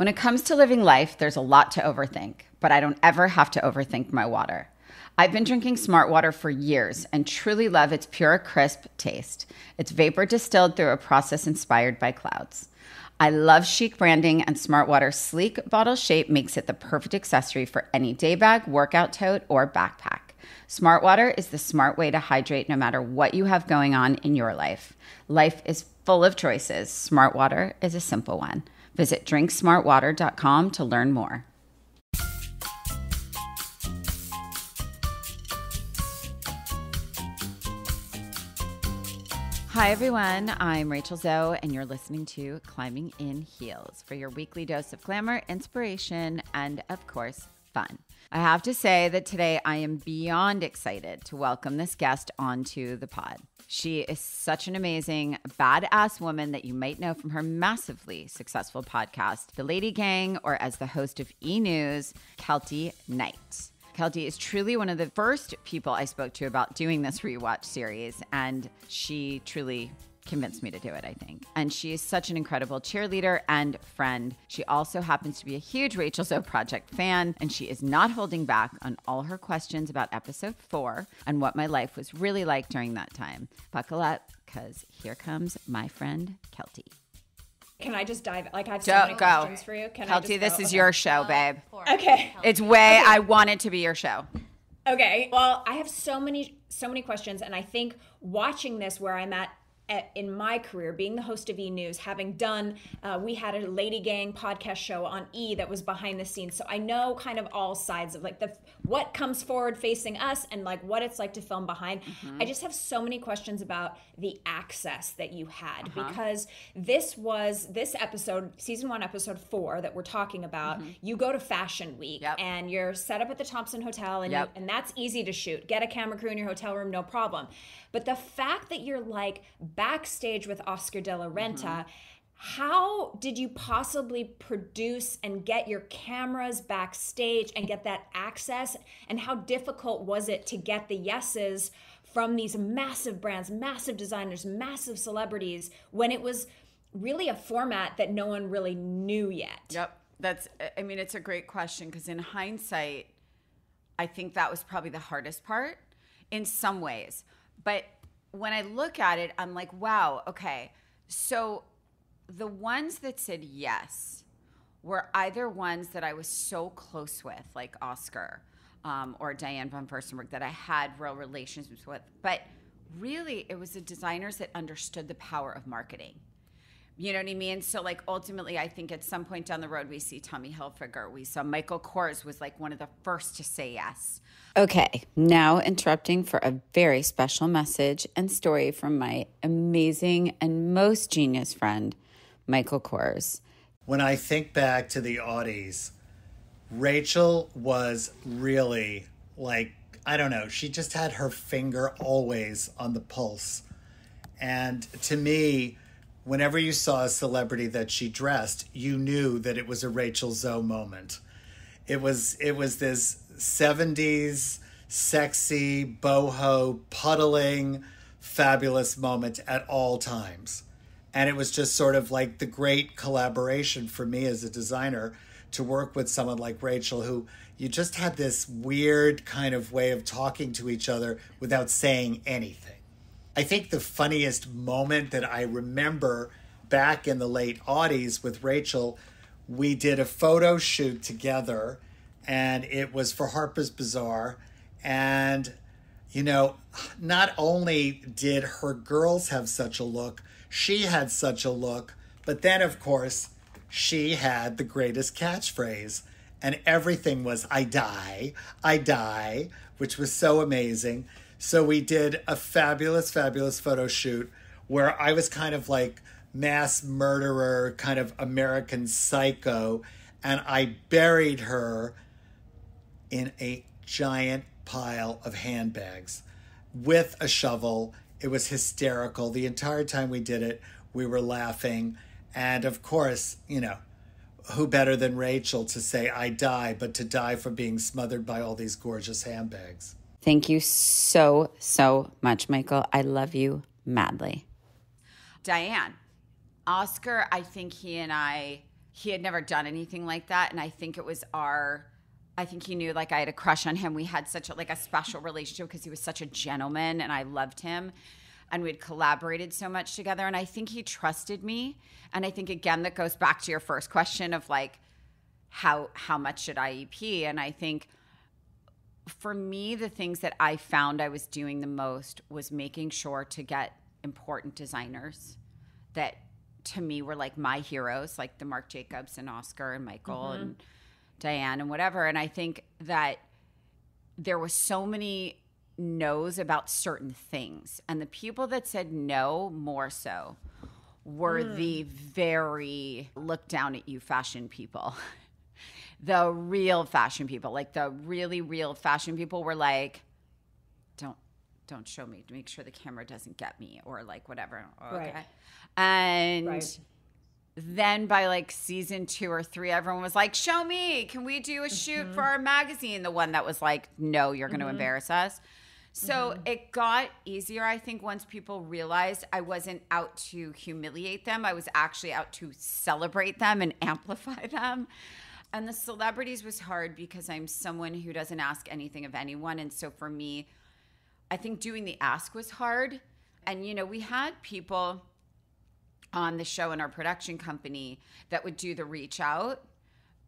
When it comes to living life, there's a lot to overthink, but I don't ever have to overthink my water. I've been drinking Smart Water for years and truly love its pure, crisp taste. It's vapor distilled through a process inspired by clouds. I love chic branding, and Smart Water's sleek bottle shape makes it the perfect accessory for any day bag, workout tote, or backpack. Smart Water is the smart way to hydrate no matter what you have going on in your life. Life is full of choices. Smart Water is a simple one. Visit drinksmartwater.com to learn more. Hi, everyone. I'm Rachel Zoe, and you're listening to Climbing in Heels for your weekly dose of glamour, inspiration, and, of course, fun. I have to say that today I am beyond excited to welcome this guest onto the pod. She is such an amazing, badass woman that you might know from her massively successful podcast, The Lady Gang, or as the host of E! News, Keltie Knight. Keltie is truly one of the first people I spoke to about doing this rewatch series, and she truly convinced me to do it, I think. And she is such an incredible cheerleader and friend. She also happens to be a huge Rachel Zoe Project fan, and she is not holding back on all her questions about episode 4 and what my life was really like during that time. Buckle up, because here comes my friend, Keltie. Can I just dive? Like, I have so many questions for you. Can Keltie, this is your show, babe. Okay. It's way, I want it to be your show. Okay. Well, I have so many questions, and I think watching this where I'm at in my career, being the host of E! News, having done, we had a Lady Gang podcast show on E! That was behind the scenes. So I know kind of all sides of like what comes forward facing us and like what it's like to film behind. Mm-hmm. I just have so many questions about the access that you had because this episode, season 1, episode 4 that we're talking about, you go to Fashion Week and you're set up at the Thompson Hotel and, and that's easy to shoot. Get a camera crew in your hotel room, no problem. But the fact that you're like backstage with Oscar de la Renta, how did you possibly produce and get your cameras backstage and get that access? And how difficult was it to get the yeses from these massive brands, massive designers, massive celebrities when it was really a format that no one really knew yet? Yep. It's a great question because in hindsight, I think that was probably the hardest part in some ways. But when I look at it, I'm like, wow, okay. So the ones that said yes were either ones that I was so close with, like Oscar or Diane von Furstenberg, that I had real relationships with. But really, it was the designers that understood the power of marketing. You know what I mean? So like ultimately, I think at some point down the road, we see Tommy Hilfiger. We saw Michael Kors was like one of the first to say yes. Okay, now interrupting for a very special message and story from my amazing and most genius friend, Michael Kors. When I think back to the Audis, Rachel was really like, I don't know, she just had her finger always on the pulse. And to me, whenever you saw a celebrity that she dressed, you knew that it was a Rachel Zoe moment. It was this 70s sexy, boho, puddling, fabulous moment at all times. And it was just sort of like the great collaboration for me as a designer to work with someone like Rachel, who you just had this weird kind of way of talking to each other without saying anything. I think the funniest moment that I remember back in the late aughties with Rachel, we did a photo shoot together and it was for Harper's Bazaar. And, you know, not only did her girls have such a look, she had such a look, but then, of course, she had the greatest catchphrase. And everything was, I die, which was so amazing. So we did a fabulous, fabulous photo shoot where I was kind of like mass murderer, kind of American Psycho, and I buried her in a giant pile of handbags with a shovel. It was hysterical. The entire time we did it, we were laughing. And of course, you know, who better than Rachel to say, I die, but to die for being smothered by all these gorgeous handbags. Thank you so, so much, Michael. I love you madly. Diane, Oscar, I think he and I he had never done anything like that. And I think it was I think he knew like I had a crush on him. We had such a special relationship because he was such a gentleman and I loved him. And we'd collaborated so much together. And I think he trusted me. And I think, again, that goes back to your first question of like, how much should I EP? And I think for me, the things that I found I was doing the most was making sure to get important designers that to me were like my heroes, like the Marc Jacobs and Oscar and Michael and Diane and whatever. And I think that there was so many no's about certain things. And the people that said no more so were the very look down at you fashion people. The real fashion people, like the really real fashion people were like, don't show me, to make sure the camera doesn't get me or like whatever. Okay. Right. And then by like season 2 or 3, everyone was like, show me, can we do a shoot for our magazine? The one that was like, no, you're going to embarrass us. So it got easier, I think, once people realized I wasn't out to humiliate them. I was actually out to celebrate them and amplify them. And the celebrities was hard because I'm someone who doesn't ask anything of anyone. And so for me, I think doing the ask was hard. And, you know, we had people on the show in our production company that would do the reach out,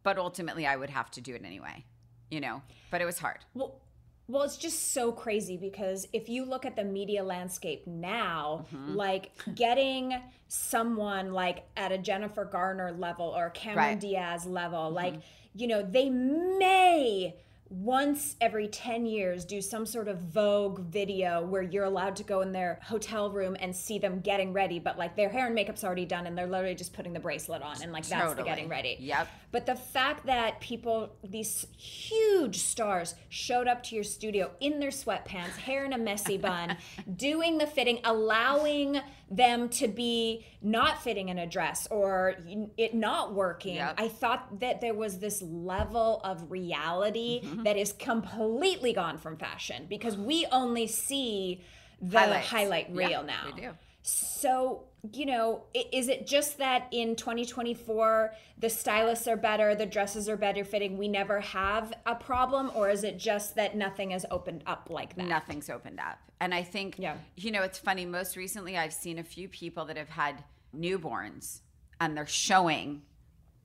but ultimately I would have to do it anyway, you know, but it was hard. Well, it's just so crazy because if you look at the media landscape now, like getting someone like at a Jennifer Garner level or Cameron Diaz level, like, you know, they may once every 10 years do some sort of Vogue video where you're allowed to go in their hotel room and see them getting ready, but like their hair and makeup's already done and they're literally just putting the bracelet on and like that's the getting ready. Yep. But the fact that people, these huge stars, showed up to your studio in their sweatpants, hair in a messy bun, doing the fitting, allowing them to be not fitting in a dress or it not working. I thought that there was this level of reality that is completely gone from fashion because we only see the highlight reel now. We do. So, you know, is it just that in 2024, the stylists are better, the dresses are better fitting, we never have a problem? Or is it just that nothing has opened up like that? Nothing's opened up. And I think, you know, it's funny. Most recently, I've seen a few people that have had newborns and they're showing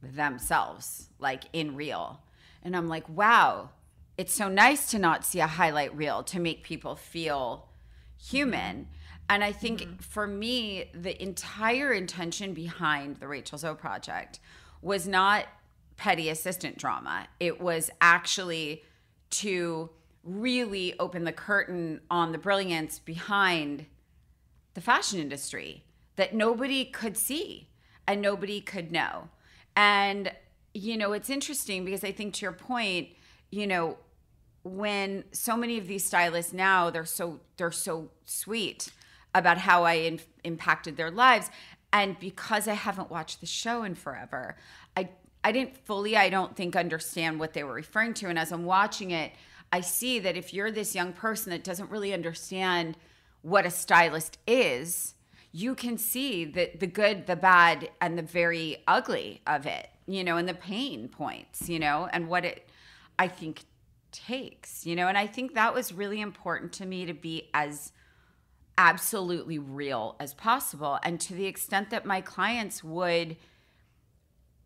themselves like in reel. And I'm like, wow, it's so nice to not see a highlight reel to make people feel human. And I think for me, the entire intention behind the Rachel Zoe Project was not petty assistant drama. It was actually to really open the curtain on the brilliance behind the fashion industry that nobody could see and nobody could know. And, you know, it's interesting because I think to your point, you know, when so many of these stylists now, they're so sweet about how I impacted their lives. And because I haven't watched the show in forever, I didn't fully, I don't think, understand what they were referring to. And as I'm watching it, I see that if you're this young person that doesn't really understand what a stylist is, you can see the good, the bad, and the very ugly of it, you know, and the pain points, you know, and what it, I think, takes, you know. And I think that was really important to me to be as absolutely real as possible. And to the extent that my clients would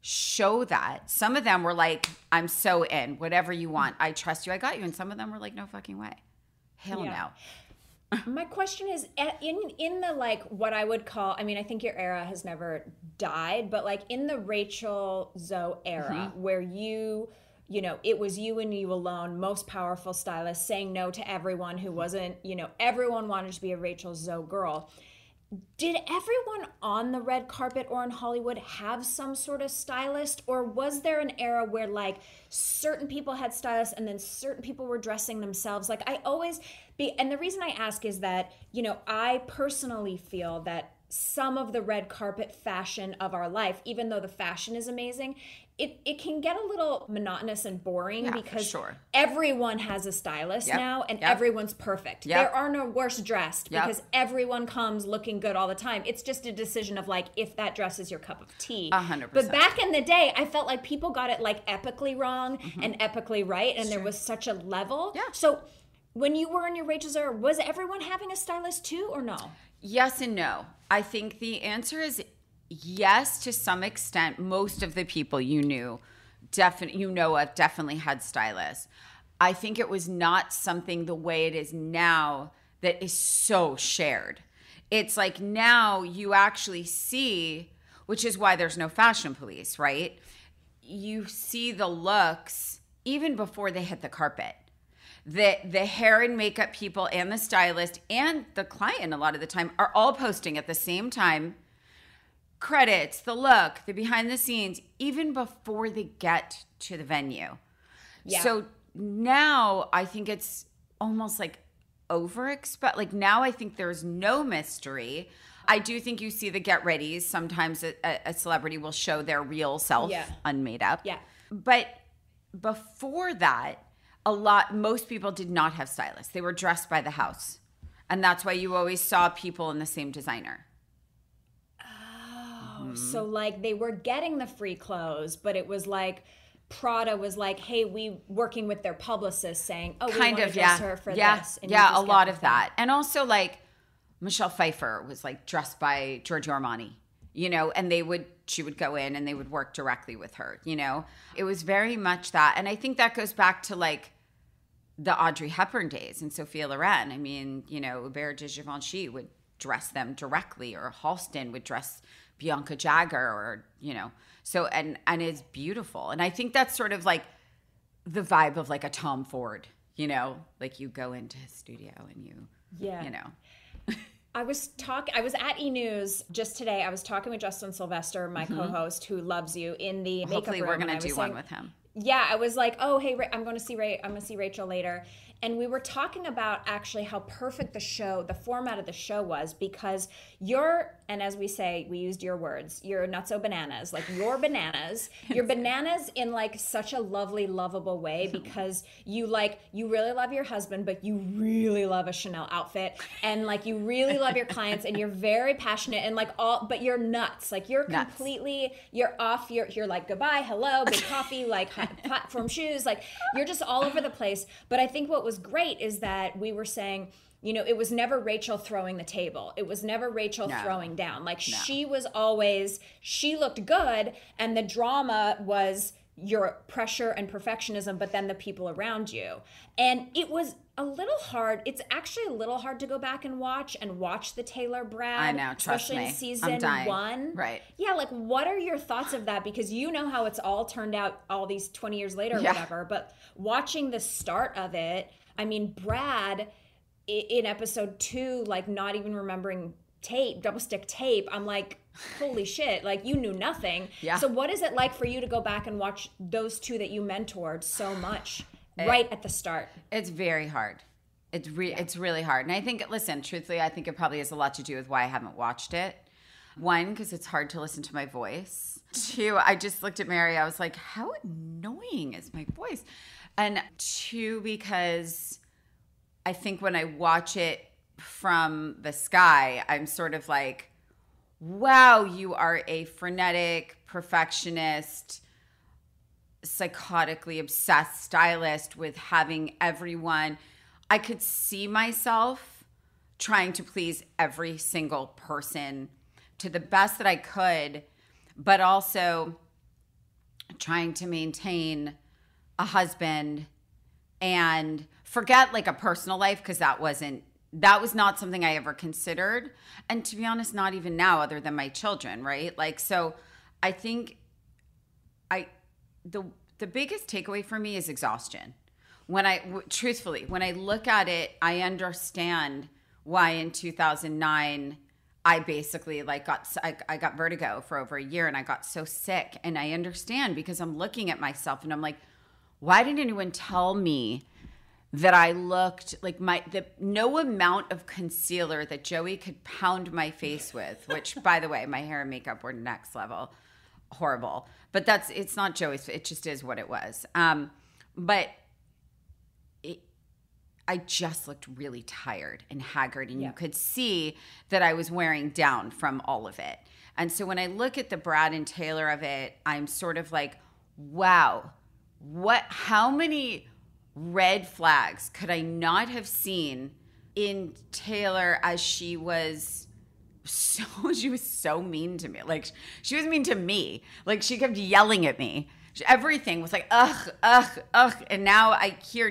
show that, some of them were like, I'm so in, whatever you want, I trust you, I got you. And some of them were like, no fucking way, hell no. My question is, in the like what I would call, I mean, I think your era has never died, but like in the Rachel Zoe era where you know, it was you and you alone, most powerful stylist, saying no to everyone who wasn't, you know, everyone wanted to be a Rachel Zoe girl. Did everyone on the red carpet or in Hollywood have some sort of stylist? Or was there an era where like certain people had stylists and then certain people were dressing themselves? Like and the reason I ask is that, you know, I personally feel that some of the red carpet fashion of our life, even though the fashion is amazing, it can get a little monotonous and boring because sure. everyone has a stylist now and everyone's perfect. There are no worse dressed because everyone comes looking good all the time. It's just a decision of like if that dress is your cup of tea. 100%. But back in the day, I felt like people got it like epically wrong and epically right, and there was such a level. Yeah. So when you were in your Rachel Zoe, was everyone having a stylist too or no? Yes and no. I think the answer is yes, to some extent. Most of the people you know of definitely had stylists. I think it was not something the way it is now that is so shared. It's like now you actually see, which is why there's no fashion police, right? You see the looks even before they hit the carpet. The hair and makeup people and the stylist and the client a lot of the time are all posting at the same time. Credits, the look, the behind the scenes, even before they get to the venue. Yeah. So now I think it's almost like like now I think there's no mystery. I do think you see the get readies. Sometimes a celebrity will show their real self unmade up. Yeah. But before that, most people did not have stylists. They were dressed by the house. And that's why you always saw people in the same designer. So like they were getting the free clothes, but it was like Prada was like, hey, we working with their publicist saying, oh, we want to dress her for this. And a lot of that. And also like Michelle Pfeiffer was like dressed by Giorgio Armani, and she would go in and they would work directly with her, It was very much that. And I think that goes back to like the Audrey Hepburn days and Sophia Loren. I mean, Hubert de Givenchy would dress them directly, or Halston would dress Bianca Jagger, or so and it's beautiful. And I think that's sort of like the vibe of like a Tom Ford, like you go into his studio and I was at E! News just today. I was talking with Justin Sylvester, my co-host, who loves you, in the makeup room. Hopefully we're going to do one with him. Yeah, I was like, oh, hey, I'm going to see Rachel later. And we were talking about actually how perfect the format of the show was, because and as we say, we used your words, you're not so bananas, like you're bananas. You're bananas in like such a lovely, lovable way, because you really love your husband, but you really love a Chanel outfit, and like you really love your clients, and you're very passionate, and like but you're nuts. Like you're completely, you're off, you're like goodbye, hello, big coffee, like platform shoes, like you're just all over the place. But I think what was great is that we were saying, it was never Rachel throwing the table. It was never Rachel throwing down. Like she looked good, and the drama was your pressure and perfectionism, but then the people around you. And it was a little hard. It's actually a little hard to go back and watch the Taylor Brad. I know, trust especially me. in season 1. Right. Yeah, like what are your thoughts of that? Because you know how it's all turned out all these 20 years later or whatever. But watching the start of it, I mean, Brad in episode 2, like not even remembering double stick tape, I'm like, holy shit, like you knew nothing. Yeah. So what is it like for you to go back and watch those two that you mentored so much right at the start? It's very hard. It's really hard. And I think, listen, truthfully, I think it probably has a lot to do with why I haven't watched it. 1, because it's hard to listen to my voice. 2, I just looked at Mary, I was like, how annoying is my voice? And 2, because I think when I watch it from the sky, I'm sort of like, wow, you are a frenetic, perfectionist, psychotically obsessed stylist with having everyone. I could see myself trying to please every single person to the best that I could, but also trying to maintain a husband and forget like a personal life, because that was not something I ever considered. And to be honest, not even now, other than my children, right? Like, so I think the biggest takeaway for me is exhaustion. Truthfully, when I look at it, I understand why in 2009, I basically I got vertigo for over a year, and I got so sick. And I understand, because I'm looking at myself and I'm like, why didn't anyone tell me that I looked like no amount of concealer that Joey could pound my face with, which by the way, my hair and makeup were next level. horrible. But it's not Joey's. It just is what it was. But I just looked really tired and haggard, and you could see that I was wearing down from all of it. And so when I look at the Brad and Taylor of it, I'm sort of like, wow, how many red flags could I not have seen in Taylor as she was so mean to me. Like, she was mean to me. Like, she kept yelling at me. Everything was like, ugh, ugh, ugh. And now I hear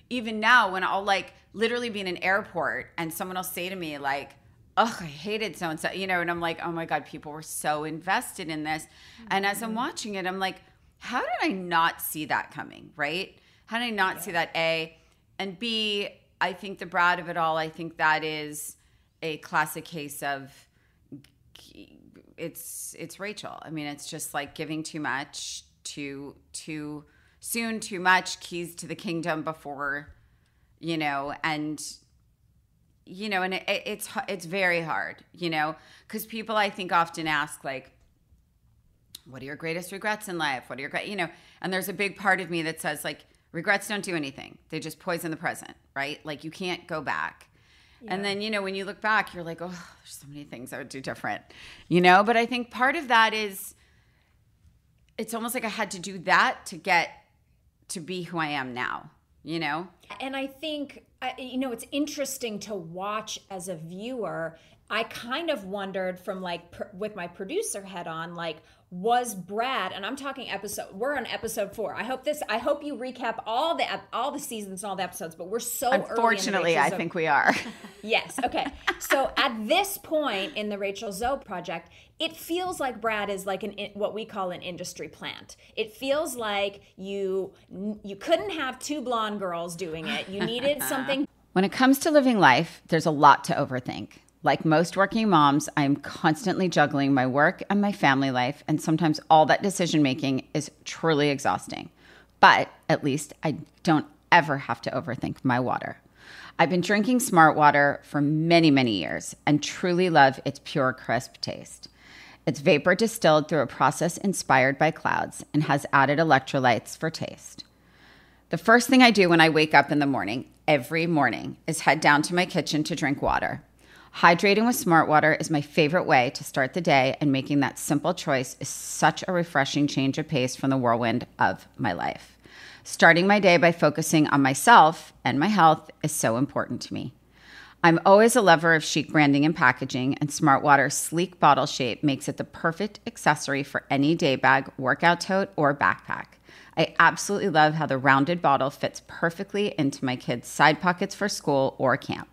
even now when I'll like literally be in an airport and someone will say to me like, ugh, I hated so-and-so, and I'm like, oh my God, people were so invested in this. And as I'm watching it, I'm like, how did I not see that coming, right? How did I not see that, A? And B, I think the Brad of it all, I think that is a classic case of it's Rachel. I mean, it's just like giving too much, too soon, too much, keys to the kingdom before, and it's very hard, because people I think often ask like, what are your greatest regrets in life? What are your and there's a big part of me that says like, regrets don't do anything. They just poison the present, right? Like, you can't go back. Yeah. And then, when you look back, you're like, oh, there's so many things I would do different, But I think part of that is it's almost like I had to do that to get to be who I am now, And I think, it's interesting to watch as a viewer. I kind of wondered from like with my producer head on, like, was Brad, and I'm talking we're on episode 4. I hope you recap all the seasons and all the episodes, but we're so unfortunately, I think we are. Yes. Okay. So at this point in the Rachel Zoe Project, it feels like Brad is like what we call an industry plant. It feels like you couldn't have 2 blonde girls doing it. You needed something. When it comes to living life, there's a lot to overthink. Like most working moms, I'm constantly juggling my work and my family life, and sometimes all that decision-making is truly exhausting. But at least I don't ever have to overthink my water. I've been drinking Smart Water for many, many years and truly love its pure, crisp taste. It's vapor distilled through a process inspired by clouds and has added electrolytes for taste. The first thing I do when I wake up in the morning, every morning, is head down to my kitchen to drink water. Hydrating with Smart Water is my favorite way to start the day, and making that simple choice is such a refreshing change of pace from the whirlwind of my life. Starting my day by focusing on myself and my health is so important to me. I'm always a lover of chic branding and packaging, and Smart Water's sleek bottle shape makes it the perfect accessory for any day bag, workout tote, or backpack. I absolutely love how the rounded bottle fits perfectly into my kids' side pockets for school or camp.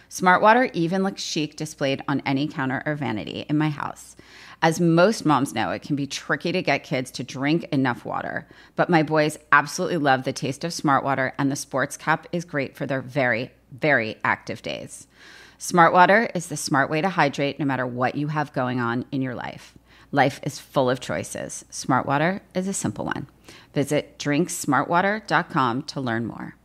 Smart Water even looks chic displayed on any counter or vanity in my house. As most moms know, it can be tricky to get kids to drink enough water, but my boys absolutely love the taste of Smart Water, and the sports cup is great for their very, very active days. Smart Water is the smart way to hydrate no matter what you have going on in your life. Life is full of choices. Smart Water is a simple one. Visit drinksmartwater.com to learn more.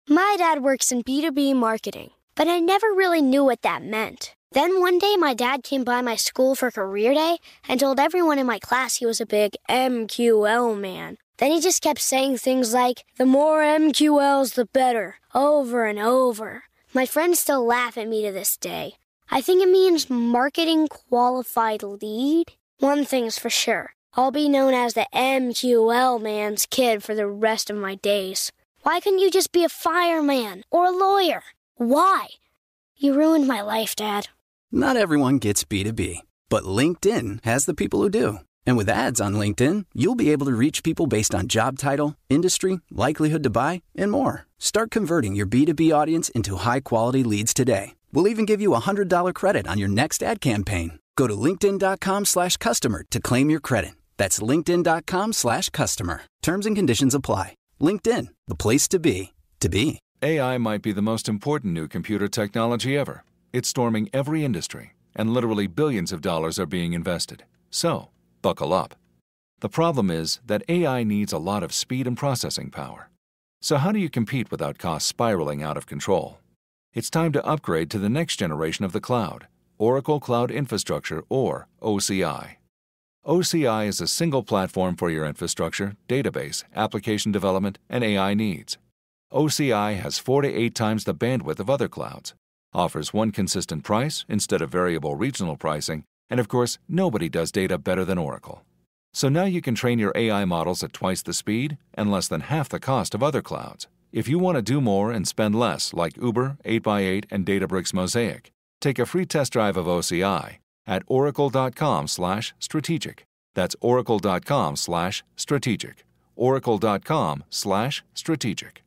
My dad works in B2B marketing, but I never really knew what that meant. Then one day my dad came by my school for career day and told everyone in my class he was a big MQL man. Then he just kept saying things like, the more MQLs, the better, over and over. My friends still laugh at me to this day. I think it means marketing qualified lead. One thing's for sure, I'll be known as the MQL man's kid for the rest of my days. Why couldn't you just be a fireman or a lawyer? Why? You ruined my life, Dad. Not everyone gets B2B, but LinkedIn has the people who do. And with ads on LinkedIn, you'll be able to reach people based on job title, industry, likelihood to buy, and more. Start converting your B2B audience into high-quality leads today. We'll even give you a $100 credit on your next ad campaign. Go to linkedin.com/customer to claim your credit. That's linkedin.com/customer. Terms and conditions apply. LinkedIn, the place to be, to be. AI might be the most important new computer technology ever. It's storming every industry, and literally billions of dollars are being invested. So, buckle up. The problem is that AI needs a lot of speed and processing power. So how do you compete without costs spiraling out of control? It's time to upgrade to the next generation of the cloud, Oracle Cloud Infrastructure, or OCI. OCI is a single platform for your infrastructure, database, application development, and AI needs. OCI has 4 to 8 times the bandwidth of other clouds, offers one consistent price instead of variable regional pricing, and of course, nobody does data better than Oracle. So now you can train your AI models at twice the speed and less than half the cost of other clouds. If you want to do more and spend less like Uber, 8x8, and Databricks Mosaic, take a free test drive of OCI at oracle.com/strategic. That's oracle.com/strategic. oracle.com/strategic.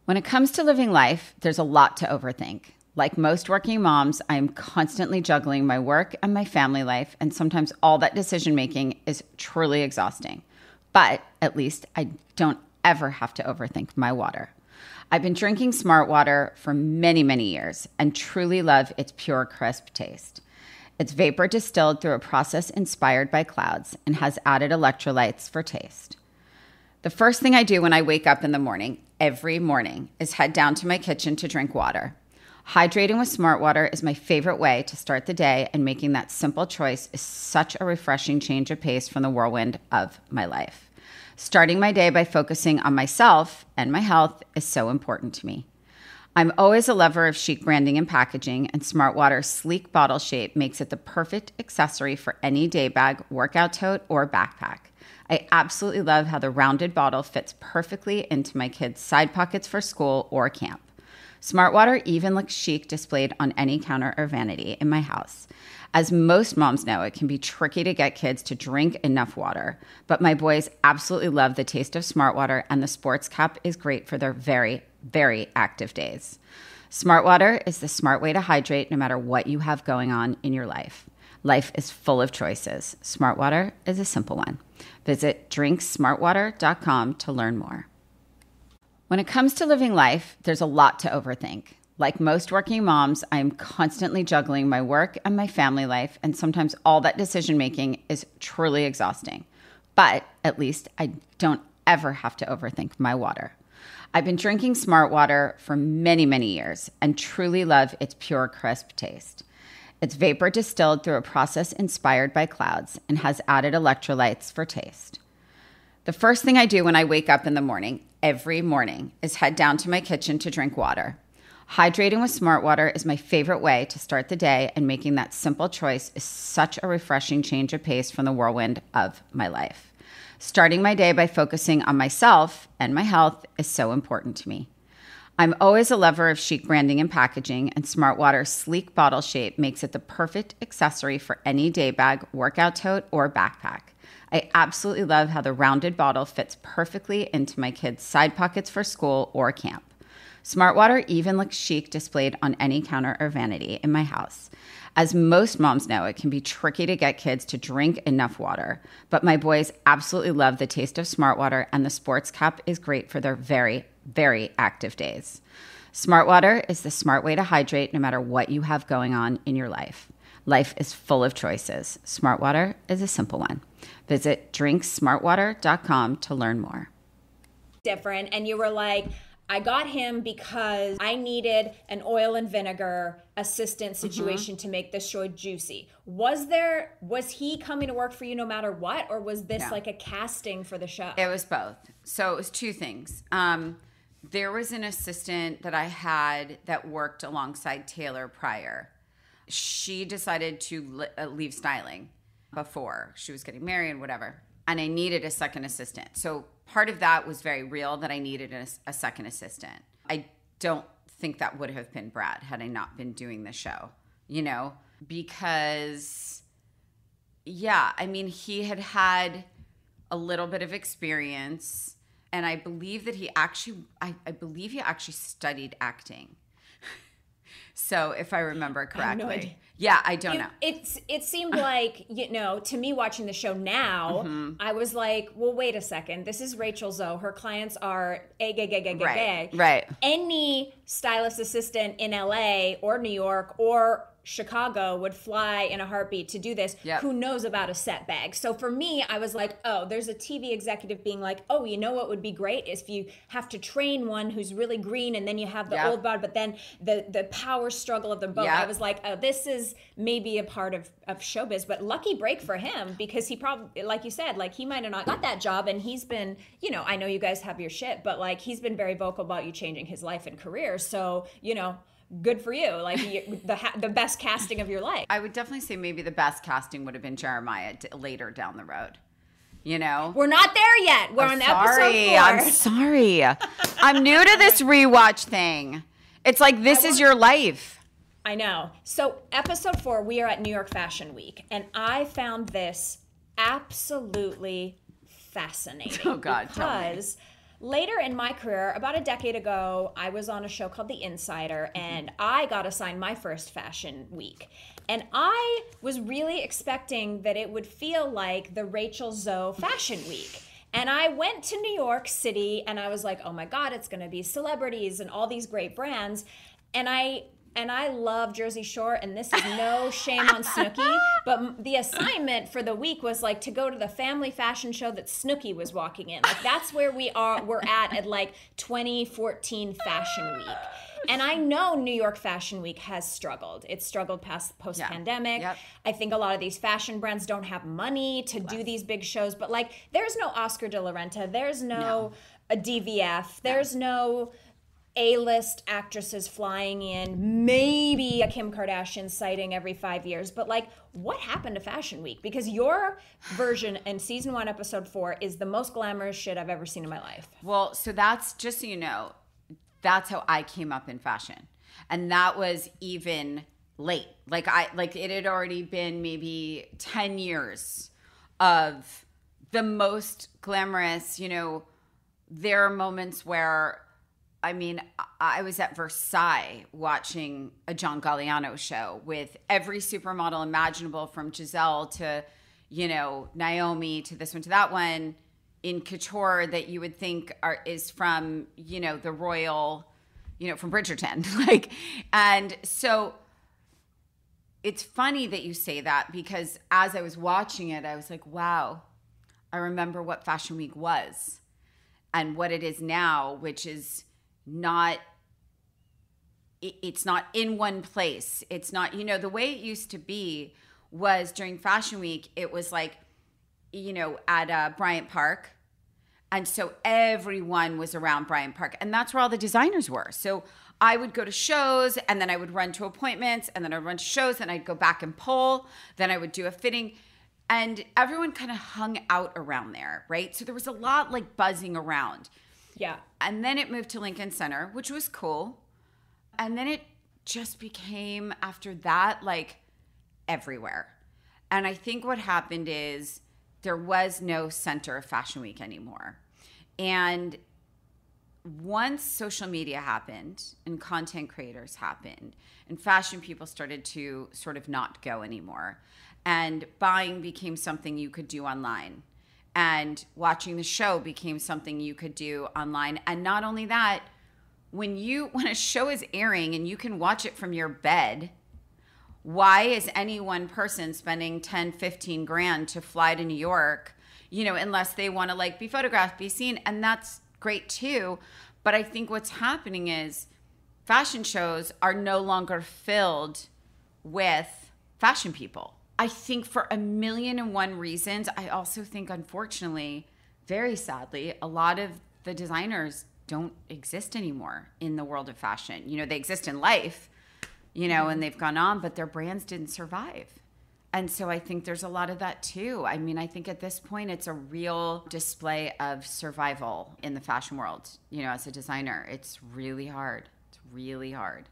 When it comes to living life, there's a lot to overthink. Like most working moms, I'm constantly juggling my work and my family life, and sometimes all that decision making is truly exhausting. But at least I don't ever have to overthink my water. I've been drinking Smart Water for many, many years and truly love its pure, crisp taste. It's vapor distilled through a process inspired by clouds and has added electrolytes for taste. The first thing I do when I wake up in the morning, every morning, is head down to my kitchen to drink water. Hydrating with Smart Water is my favorite way to start the day, and making that simple choice is such a refreshing change of pace from the whirlwind of my life. Starting my day by focusing on myself and my health is so important to me. I'm always a lover of chic branding and packaging, and Smart Water's sleek bottle shape makes it the perfect accessory for any day bag, workout tote, or backpack. I absolutely love how the rounded bottle fits perfectly into my kids' side pockets for school or camp. Smart Water even looks chic displayed on any counter or vanity in my house. As most moms know, it can be tricky to get kids to drink enough water, but my boys absolutely love the taste of Smart Water, and the sports cup is great for their very, very active days. Smart Water is the smart way to hydrate no matter what you have going on in your life. Life is full of choices. Smart Water is a simple one. Visit drinksmartwater.com to learn more. When it comes to living life, there's a lot to overthink. Like most working moms, I'm constantly juggling my work and my family life, and sometimes all that decision making is truly exhausting. But at least I don't ever have to overthink my water. I've been drinking Smart Water for many, many years and truly love its pure, crisp taste. It's vapor distilled through a process inspired by clouds and has added electrolytes for taste. The first thing I do when I wake up in the morning, every morning, is head down to my kitchen to drink water. Hydrating with Smart Water is my favorite way to start the day, and making that simple choice is such a refreshing change of pace from the whirlwind of my life. Starting my day by focusing on myself and my health is so important to me. I'm always a lover of chic branding and packaging, and Smart Water's sleek bottle shape makes it the perfect accessory for any day bag, workout tote, or backpack. I absolutely love how the rounded bottle fits perfectly into my kids' side pockets for school or camp. Smart Water even looks chic displayed on any counter or vanity in my house. As most moms know, it can be tricky to get kids to drink enough water, but my boys absolutely love the taste of Smart Water, and the sports cup is great for their very, very active days. Smart Water is the smart way to hydrate no matter what you have going on in your life. Life is full of choices. Smart Water is a simple one. Visit drinksmartwater.com to learn more. Different, and you were like, I got him because I needed an oil and vinegar assistant situation to make this show juicy. Was he coming to work for you no matter what, or was this like a casting for the show? It was both. So it was two things. There was an assistant that I had that worked alongside Taylor prior. She decided to leave styling before she was getting married and whatever. And I needed a second assistant. So part of that was very real, that I needed a second assistant. I don't think that would have been Brad had I not been doing the show, because, I mean, he had a little bit of experience, and I believe that he actually studied acting. So if I remember correctly. I have no idea. Yeah, I don't know. It seemed like, to me watching the show now, I was like, well, wait a second. This is Rachel Zoe. Her clients are gay. Right. Any stylist assistant in LA or New York or Chicago would fly in a heartbeat to do this. Yep. Who knows about a set bag? So for me, I was like, oh, there's a TV executive being like, oh, you know what would be great is if you have to train one who's really green and then you have the old bod, but then the power struggle of the boat. I was like, oh, this is maybe a part of showbiz, but lucky break for him, because he probably, like you said, like he might have not got that job, and he's been, you know, I know you guys have your shit, but like he's been very vocal about you changing his life and career. So, you know, good for you. Like the best casting of your life. I would definitely say maybe the best casting would have been Jeremiah later down the road. You know? We're not there yet. We're on episode 4. I'm sorry. I'm new to this rewatch thing. It's like, this is your life. I know. So episode 4, we are at New York Fashion Week, and I found this absolutely fascinating. Oh God, because later in my career, about a decade ago, I was on a show called The Insider, and I got assigned my first fashion week. And I was really expecting that it would feel like the Rachel Zoe Fashion Week. And I went to New York City, and I was like, oh my God, it's going to be celebrities and all these great brands. And I love Jersey Shore, and this is no shame on Snooki, but the assignment for the week was like to go to the family fashion show that Snooki was walking in. Like that's where we're at like 2014 Fashion Week. And I know New York Fashion Week has struggled. It's struggled post-pandemic. Yep. I think a lot of these fashion brands don't have money to do these big shows, but like there's no Oscar de la Renta, there's no a DVF, there's no A-list actresses flying in, maybe a Kim Kardashian sighting every 5 years. But like, what happened to Fashion Week? Because your version in season 1, episode 4 is the most glamorous shit I've ever seen in my life. Well, so that's, just so you know, that's how I came up in fashion. And that was even late. Like it had already been maybe 10 years of the most glamorous, you know. There are moments where, I mean, I was at Versailles watching a John Galliano show with every supermodel imaginable, from Giselle to, you know, Naomi to this one to that one, in couture that you would think is from, you know, the royal, you know, from Bridgerton. Like, and so it's funny that you say that, because as I was watching it, I was like, wow, I remember what Fashion Week was and what it is now, which is not, it's not in one place. It's not, you know, the way it used to be was during Fashion Week, it was like, you know, at Bryant Park. And so everyone was around Bryant Park, and that's where all the designers were. So I would go to shows, and then I would run to appointments, and then I'd run to shows, and I'd go back and pull, then I would do a fitting, and everyone kind of hung out around there, right? So there was a lot like buzzing around. Yeah. And then it moved to Lincoln Center, which was cool. And then it just became, after that, like everywhere. And I think what happened is there was no center of Fashion Week anymore. And once social media happened and content creators happened and fashion people started to sort of not go anymore, and buying became something you could do online, and watching the show became something you could do online. And not only that, when a show is airing and you can watch it from your bed, why is any one person spending 10, 15 grand to fly to New York, you know, unless they want to like be photographed, be seen? And that's great too. But I think what's happening is fashion shows are no longer filled with fashion people. I think for 1,000,001 reasons. I also think, unfortunately, very sadly, a lot of the designers don't exist anymore in the world of fashion. You know, they exist in life, you know, and they've gone on, but their brands didn't survive. And so I think there's a lot of that too. I mean, I think at this point, it's a real display of survival in the fashion world. You know, as a designer, it's really hard. It's really hard.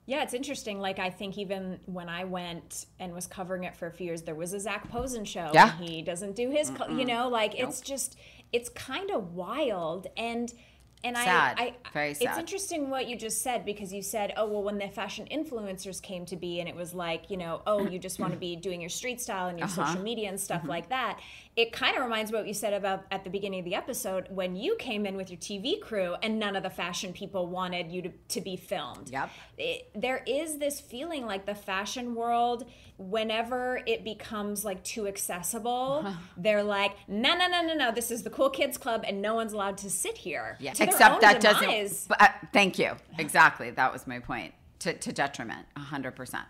Yeah, it's interesting. Like, I think even when I went and was covering it for a few years, there was a Zach Posen show. Yeah. And he doesn't do his, you know, like, Nope. it's just, it's kind of wild. And Sad. Very sad. It's interesting what you just said, because you said, oh, well, when the fashion influencers came to be, and it was like, you know, oh, you just want to be doing your street style and your social media and stuff like that. it kind of reminds me what you said about at the beginning of the episode when you came in with your TV crew and none of the fashion people wanted you to be filmed. Yep. There is this feeling like the fashion world, whenever it becomes like too accessible, they're like, no, this is the cool kids club and no one's allowed to sit here. Yeah. To Except that demise. doesn't, thank you. Exactly. That was my point. To detriment, 100%.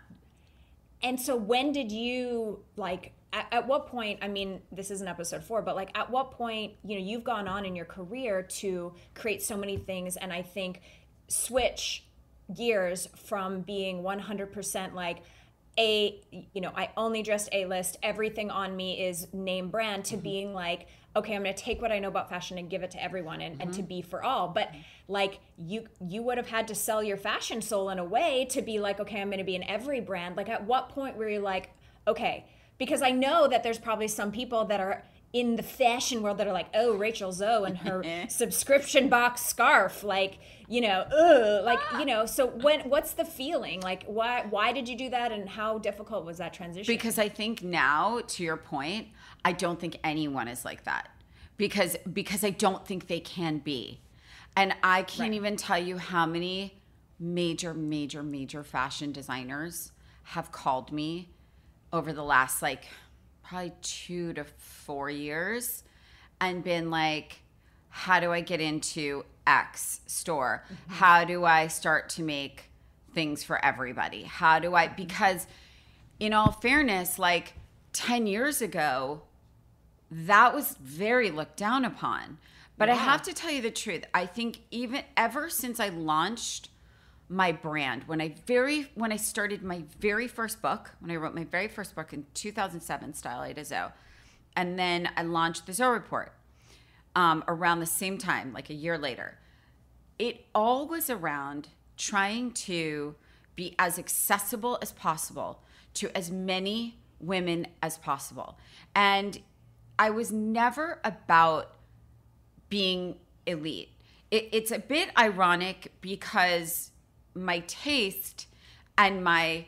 And so when did you, like, at what point, I mean, this isn't episode 4, but like at what point, you know, you've gone on in your career to create so many things and I think switch gears from being 100% like I only dressed A-list, everything on me is name brand, to being like, okay, I'm going to take what I know about fashion and give it to everyone and to be for all. But like you would have had to sell your fashion soul in a way to be like, okay, I'm going to be in every brand. Like at what point were you like, okay, because I know that there's probably some people that are in the fashion world that are like, oh, Rachel Zoe and her subscription box scarf, like, you know, so what's the feeling? Like, why did you do that and how difficult was that transition? Because I think now, to your point, I don't think anyone is like that because I don't think they can be. And I can't even tell you how many major fashion designers have called me over the last like probably 2 to 4 years and been like, how do I get into X store? How do I start to make things for everybody? How do I, because in all fairness, like 10 years ago, that was very looked down upon. But I have to tell you the truth. I think even ever since I launched my brand, when I started my very first book, when I wrote my very first book in 2007, Style A to Zoe, and then I launched the Zoe Report around the same time, like a year later. It all was around trying to be as accessible as possible to as many women as possible. And I was never about being elite. It's a bit ironic because my taste and my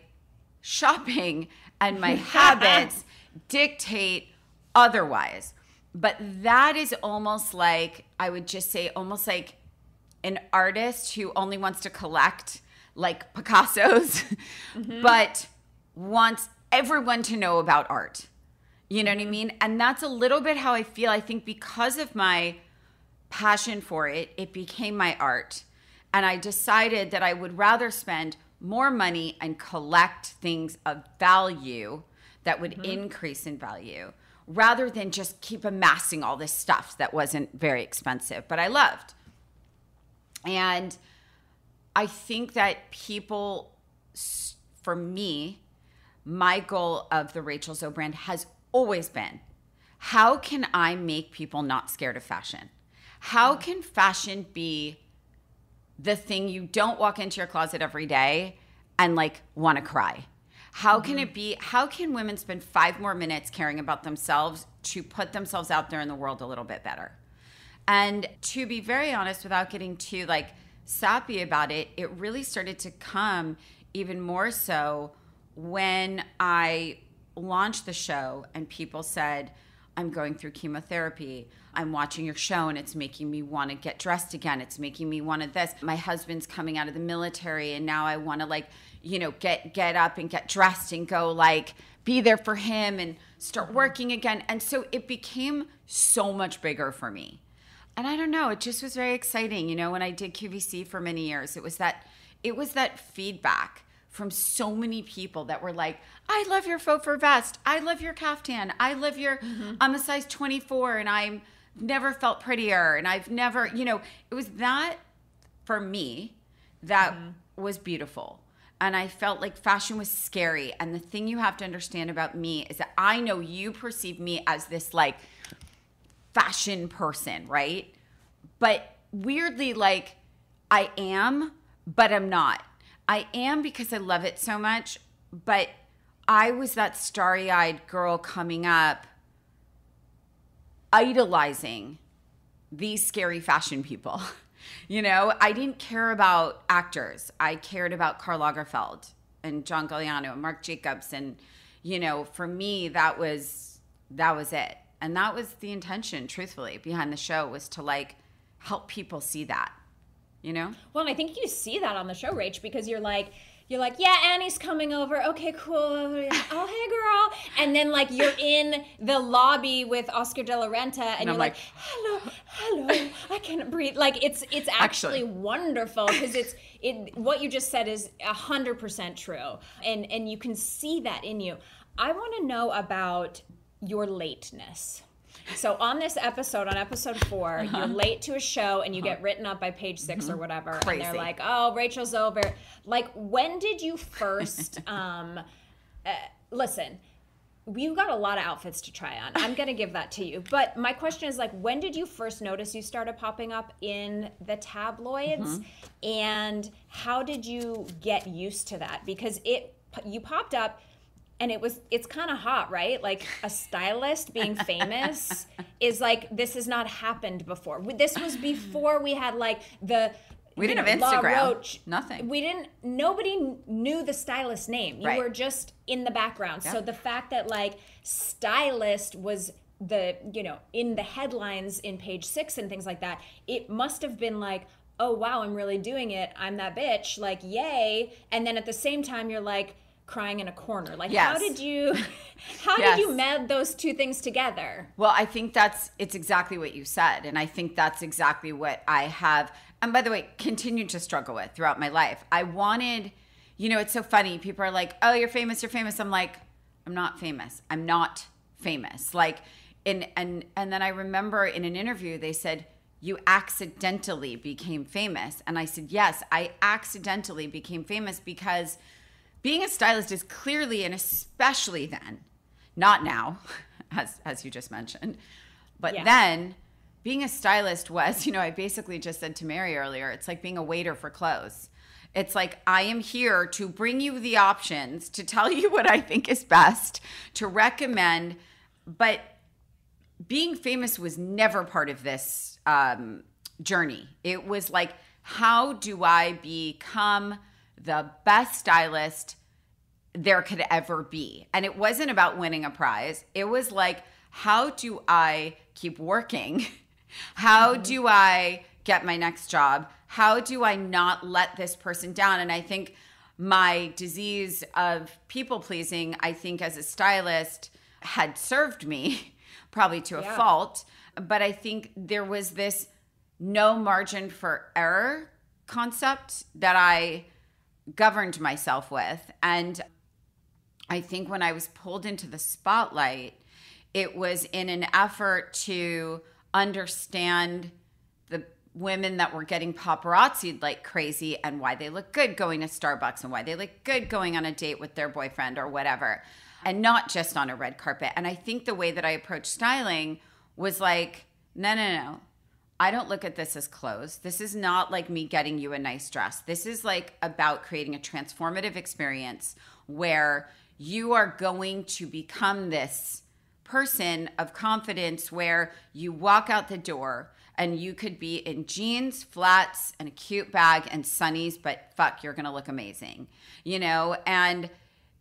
shopping and my habits dictate otherwise. But that is almost like, I would just say, almost like an artist who only wants to collect like Picassos, but wants everyone to know about art. You know what I mean? And that's a little bit how I feel. I think because of my passion for it, it became my art. And I decided that I would rather spend more money and collect things of value that would increase in value rather than just keep amassing all this stuff that wasn't very expensive, but I loved. And I think that people, for me, my goal of the Rachel Zoe brand has always been, how can I make people not scared of fashion? How can fashion be the thing you don't walk into your closet every day and like want to cry? How can it be, how can women spend 5 more minutes caring about themselves to put themselves out there in the world a little bit better? And to be very honest, without getting too like sappy about it, it really started to come even more so when I launched the show and people said, I'm going through chemotherapy. I'm watching your show and it's making me want to get dressed again. It's making me want to this. My husband's coming out of the military and now I want to like, you know, get up and get dressed and go like be there for him and start working again. And so it became so much bigger for me. And I don't know, it just was very exciting. You know, when I did QVC for many years, it was that feedback from so many people that were like, I love your faux fur vest. I love your caftan. I love your, I'm a size 24 and I'm never felt prettier. And I've never, you know, it was that for me that was beautiful. And I felt like fashion was scary. And the thing you have to understand about me is that I know you perceive me as this like fashion person, right? But weirdly, like I am, but I'm not. I am because I love it so much, but I was that starry-eyed girl coming up idolizing these scary fashion people. You know, I didn't care about actors. I cared about Karl Lagerfeld and John Galliano and Marc Jacobs. And, you know, for me, that was it. And that was the intention, truthfully, behind the show, was to like help people see that, you know? Well, and I think you see that on the show, Rach, because you're like, yeah, Annie's coming over. Okay, cool. Oh, hey, girl. And then, like, you're in the lobby with Oscar de la Renta, and you're like, hello, I can't breathe. Like, it's actually wonderful, because what you just said is 100% true. And you can see that in you. I want to know about your lateness. So on this episode, on episode 4, you're late to a show and you get written up by Page 6 or whatever. Crazy. And they're like, oh, Rachel Zoe. Like, when did you first, listen, you got a lot of outfits to try on. I'm going to give that to you. But my question is, like, when did you first notice you started popping up in the tabloids? And how did you get used to that? Because you popped up, and it's kind of hot, right? Like, a stylist being famous is like, this has not happened before. This was before we had like we didn't have Instagram. Nothing. Nobody knew the stylist name. You Right. were just in the background. Yep. So the fact that like stylist was in the headlines in Page 6 and things like that, it must have been like, oh wow, I'm really doing it. I'm that bitch. Like, yay. And then at the same time, you're like, crying in a corner. Like, Yes. how did you meld those two things together? Well, I think it's exactly what you said. And I think that's exactly what I have, and by the way, continued to struggle with throughout my life. I wanted, it's so funny. People are like, oh, you're famous. I'm like, I'm not famous. I'm not famous. Like, and then I remember in an interview, they said, you accidentally became famous. And I said, yes, I accidentally became famous because being a stylist is clearly, and especially then, not now, as you just mentioned, but then being a stylist was, I basically just said to Mary earlier, it's like being a waiter for clothes. It's like, I am here to bring you the options, to tell you what I think is best, to recommend, but being famous was never part of this journey. It was like, how do I become the best stylist there could ever be? And it wasn't about winning a prize. It was like, how do I keep working? How do I get my next job? How do I not let this person down? And I think my disease of people pleasing, I think as a stylist, had served me probably to a fault. But I think there was this no margin for error concept that I governed myself with. And I think when I was pulled into the spotlight, it was in an effort to understand the women that were getting paparazzi'd like crazy and why they look good going to Starbucks and why they look good going on a date with their boyfriend or whatever, and not just on a red carpet. And I think the way that I approached styling was like, no. I don't look at this as clothes. This is not like me getting you a nice dress. This is like about creating a transformative experience where you are going to become this person of confidence where you walk out the door and you could be in jeans, flats, and a cute bag and sunnies, but fuck, you're going to look amazing, And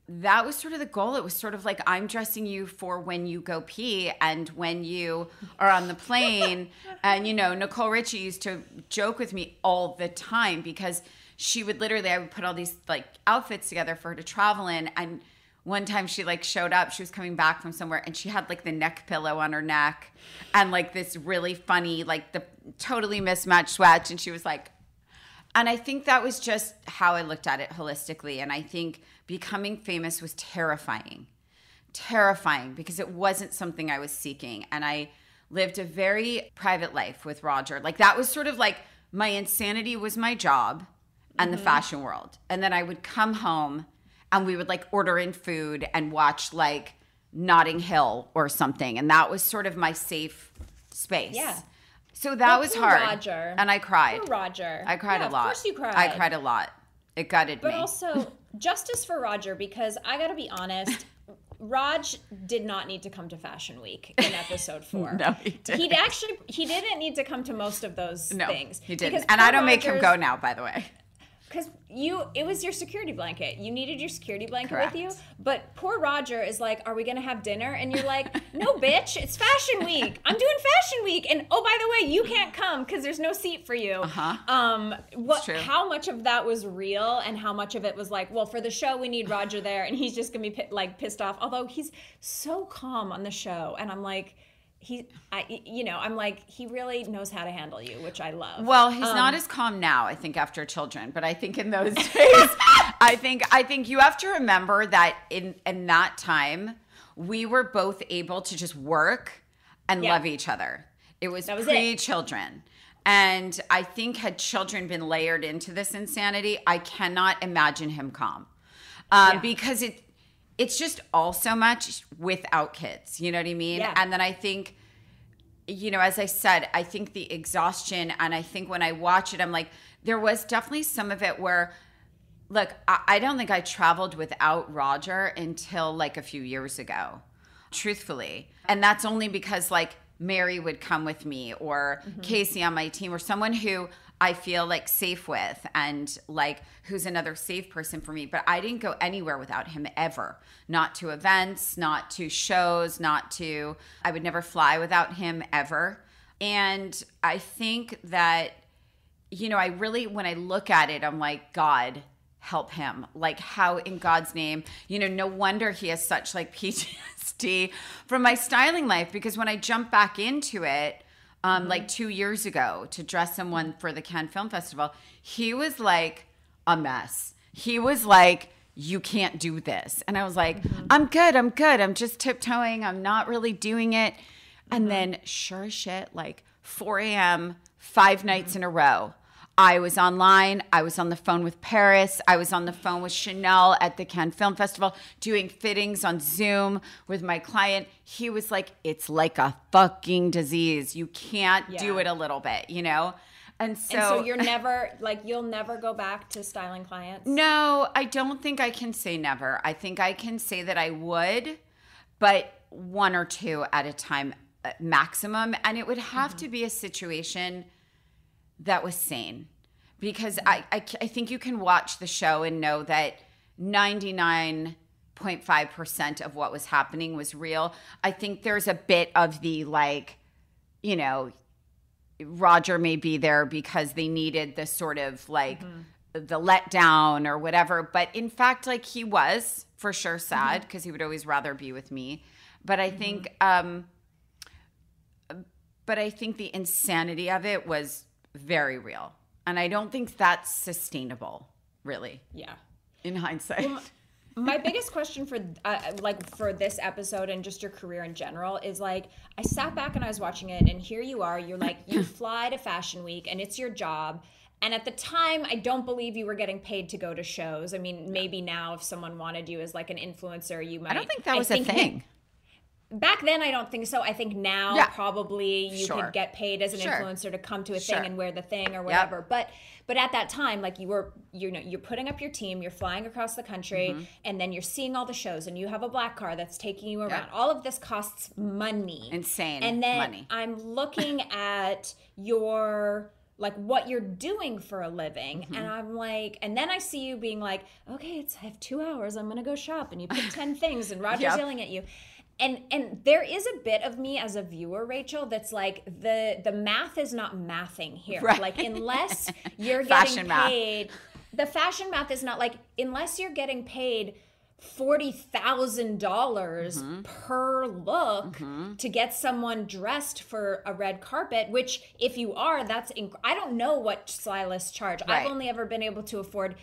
that was sort of the goal. It was sort of like, I'm dressing you for when you go pee and when you are on the plane. And, Nicole Richie used to joke with me all the time because she would I would put all these like outfits together for her to travel in. And one time she like showed up, she was coming back from somewhere and she had like the neck pillow on her neck and like this really funny, like the totally mismatched sweats. And she was like, and I think that was just how I looked at it holistically. And I think becoming famous was terrifying because it wasn't something I was seeking. And I lived a very private life with Roger. Like that was sort of like my insanity was my job and the fashion world. And then I would come home and we would like order in food and watch like Notting Hill or something. And that was sort of my safe space. Yeah. So that was hard. Roger. And I cried. Poor Roger. I cried a lot. Of course you cried. I cried a lot. It gutted me. But also, justice for Roger, because I got to be honest, Raj did not need to come to Fashion Week in episode 4. No, he didn't. He didn't need to come to most of those things. He didn't. And I don't make him go now, by the way. Because it was your security blanket. You needed your security blanket Correct. with you. But poor Roger is like, are we going to have dinner? And you're like, no, bitch, it's Fashion Week. I'm doing Fashion Week. And oh, by the way, you can't come because there's no seat for you. True. How much of that was real and how much of it was like, well, for the show, we need Roger there. And he's just going to be pissed off. Although he's so calm on the show. And I'm like, I'm like, he really knows how to handle you, which I love. Well, he's not as calm now, I think, after children, but I think in those days, I think you have to remember that in that time, we were both able to just work and love each other. It was pre-children. And I think had children been layered into this insanity, I cannot imagine him calm. Because it's just all so much without kids. You know what I mean? Yeah. And then I think, as I said, I think the exhaustion, and I think when I watch it, I'm like, there was definitely some of it where, look, I don't think I traveled without Roger until like a few years ago, truthfully. And that's only because like Mary would come with me or Casey on my team or someone who I feel like safe with and like who's another safe person for me. But I didn't go anywhere without him ever. Not to events, not to shows, I would never fly without him ever. And I think that, I really, when I look at it, I'm like, God, help him. Like how in God's name, no wonder he has such like PTSD from my styling life, because when I jump back into it, like 2 years ago to dress someone for the Cannes Film Festival, he was like a mess. He was like, you can't do this. And I was like, I'm good. I'm just tiptoeing. I'm not really doing it. And then sure as shit, like 4 a.m., 5 nights in a row, I was online. I was on the phone with Paris. I was on the phone with Chanel at the Cannes Film Festival doing fittings on Zoom with my client. He was like, it's like a fucking disease. You can't do it a little bit, And so you're never, you'll never go back to styling clients? No, I don't think I can say never. I think I can say that I would, but 1 or 2 at a time maximum. And it would have to be a situation that was sane, because I think you can watch the show and know that 99.5% of what was happening was real. I think there's a bit of the Roger may be there because they needed the sort of the letdown or whatever. But in fact, he was for sure sad because he would always rather be with me. But I think, the insanity of it was very real. And I don't think that's sustainable, really. Yeah. In hindsight. Well, my biggest question for this episode and just your career in general is I sat back and I was watching it, and here you are, you're you fly to Fashion Week and it's your job. And at the time, I don't believe you were getting paid to go to shows. I mean, maybe now if someone wanted you as an influencer, you might. I don't think that was a thing. Back then, I don't think so. I think now probably you could get paid as an influencer to come to a thing and wear the thing or whatever. But at that time, you're putting up your team, you're flying across the country, and then you're seeing all the shows, and you have a black car that's taking you around. All of this costs money, insane and then money. I'm looking at your what you're doing for a living, and I'm and then I see you being okay, I have 2 hours, I'm gonna go shop, and you pick 10 things, and Roger's yelling at you. And there is a bit of me as a viewer, Rachel, that's the math is not mathing here. Right. Unless you're fashion getting paid, the fashion math is not unless you're getting paid $40,000 per look to get someone dressed for a red carpet, which if you are, that's I don't know what stylists charge. Right. I've only ever been able to afford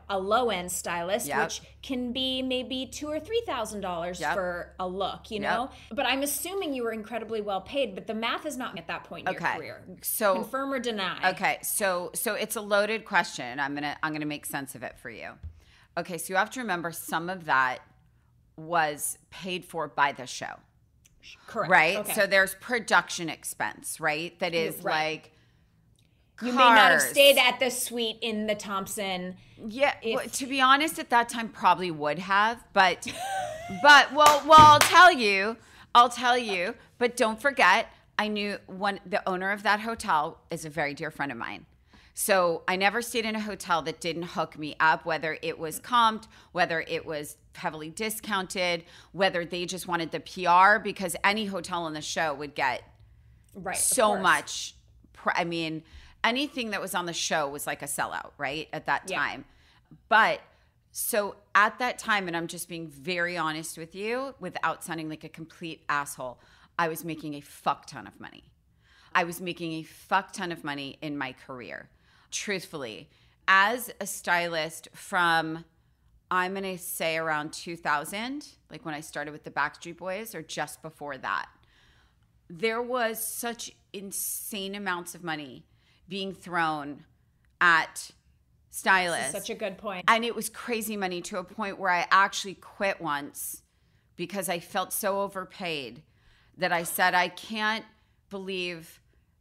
a low-end stylist, which can be maybe $2,000 or $3,000 for a look, know? But I'm assuming you were incredibly well paid, but the math is not at that point in your career. So confirm or deny. Okay. So it's a loaded question. I'm gonna make sense of it for you. Okay, so you have to remember some of that was paid for by the show. Correct. Right? Okay. So there's production expense, right? That is you may not have stayed at the suite in the Thompson. Yeah, to be honest, at that time probably would have, but I'll tell you. But don't forget, I knew the owner of that hotel is a very dear friend of mine. So I never stayed in a hotel that didn't hook me up, whether it was comped, whether it was heavily discounted, whether they just wanted the PR, because any hotel on the show would get so much. I mean, anything that was on the show was like a sellout, right, at that time. But so at that time, and I'm just being very honest with you without sounding like a complete asshole, I was making a fuck ton of money. I was making a fuck ton of money in my career. Truthfully, as a stylist from, I'm going to say around 2000, like when I started with the Backstreet Boys or just before that, there was such insane amounts of money being thrown at stylists. Such a good point. And it was crazy money to a point where I actually quit once because I felt so overpaid that I said, I can't believe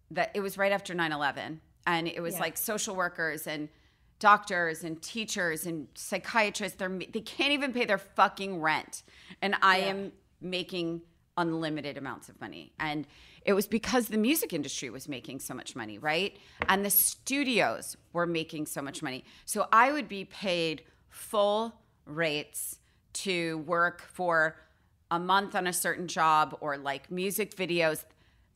that. It was right after 9/11. And it was like social workers and doctors and teachers and psychiatrists. They can't even pay their fucking rent. And I am making unlimited amounts of money. And it was because the music industry was making so much money, right? And the studios were making so much money. So I would be paid full rates to work for a month on a certain job, or like music videos.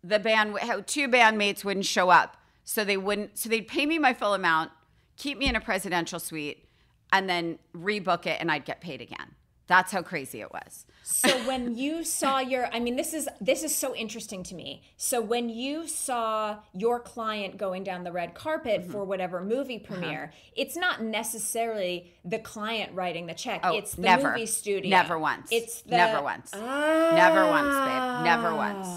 The band, two bandmates wouldn't show up. So they'd pay me my full amount, keep me in a presidential suite, and then rebook it, and I'd get paid again. That's how crazy it was. So when you saw this is so interesting to me. So when you saw your client going down the red carpet for whatever movie premiere, it's not necessarily the client writing the check. Oh, it's the never. movie studio. Never once. Never once. Never once, babe. Never once.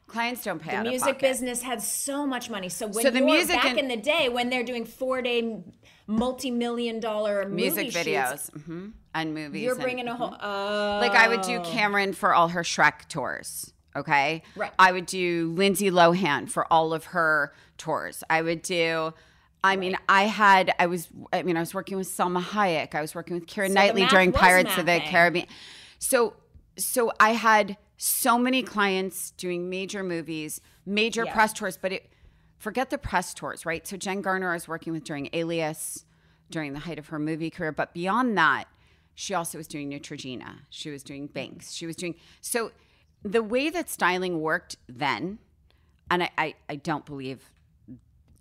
Clients don't pay out of pocket. The music business had so much money. So when back in the day, when they're doing 4-day multi-million-dollar music videos and movies, you're bringing a whole. Like I would do Cameron for all her Shrek tours. Okay, right. I would do Lindsay Lohan for all of her tours. I would do. I was working with Salma Hayek. I was working with Keira Knightley during Pirates of the Caribbean. So I had so many clients doing major movies, major press tours, but forget the press tours, right? So Jen Garner I was working with during Alias, during the height of her movie career. But beyond that, she also was doing Neutrogena. She was doing Banks. She was doing, so the way that styling worked then, and I don't believe